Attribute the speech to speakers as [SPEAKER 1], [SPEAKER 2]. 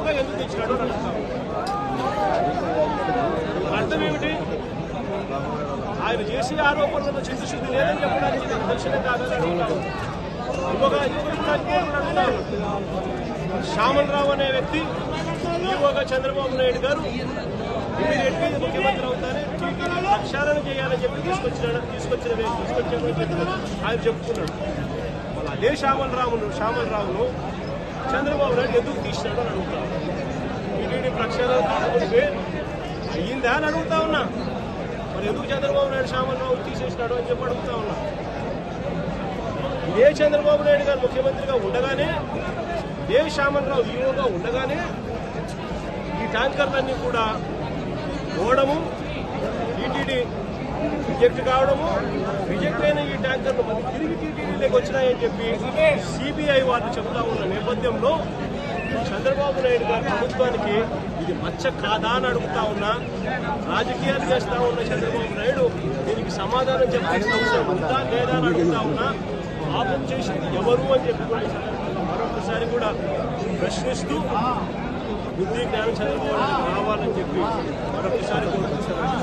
[SPEAKER 1] జీవోగా ఎందుకు తెచ్చినాడు అని అడుగుతాం. అర్థం ఏమిటి? ఆయన చేసే ఆరోపణలను చిత్తశుద్ధి లేదని చెప్పడానికి దక్షిణ కాదని అడుగుతాను. శ్యామలరావు అనే వ్యక్తి ఈవోగా చంద్రబాబు నాయుడు గారు ఇమీడియట్గా ముఖ్యమంత్రి అవుతానే ప్రక్షాళన చేయాలని చెప్పి తీసుకొచ్చామని చెప్పి ఆయన చెప్పుకున్నాడు. మళ్ళీ అదే శ్యామలరావును చంద్రబాబు నాయుడు ఎందుకు తీసినాడు అని అడుగుతాను. టీటీడీ ప్రక్షాళన కాకపోతే అయ్యిందా అని అడుగుతా ఉన్నా. మరి ఎందుకు చంద్రబాబు నాయుడు శ్యామలరావు తీసేసినాడు అని చెప్పి అడుగుతా ఉన్నా. ఇదే చంద్రబాబు నాయుడు గారు ముఖ్యమంత్రిగా ఉండగానే, ఇదే శ్యామలరావు ఈవోగా ఉండగానే ఈ ట్యాంకర్లన్నీ కూడా పోవడము, టీటీడీ రిజెక్ట్ కావడము, రిజెక్ట్ అయిన ఈ ట్యాంకర్లు మళ్ళీ తిరిగి టీటీడీలోకి వచ్చినాయని చెప్పి సిబిఐ వాళ్ళు చెబుతా ఉన్న నేపథ్యంలో చంద్రబాబు నాయుడు గారి ప్రభుత్వానికి ఇది మచ్చ కాదా అని అడుగుతా ఉన్నా. రాజకీయాలు చేస్తా ఉన్న చంద్రబాబు నాయుడు దీనికి సమాధానం చెప్పాల్సిన అవసరం ఉందా లేదా అని అడుగుతా ఉన్నా. పాపం చేసింది ఎవరు అని చెప్పి కూడా మరొకసారి కూడా ప్రశ్నిస్తూ బుద్ధి జ్ఞానం చంద్రబాబు నాయుడు రావాలని చెప్పి మరొకసారి కోరుకుంటున్నారు.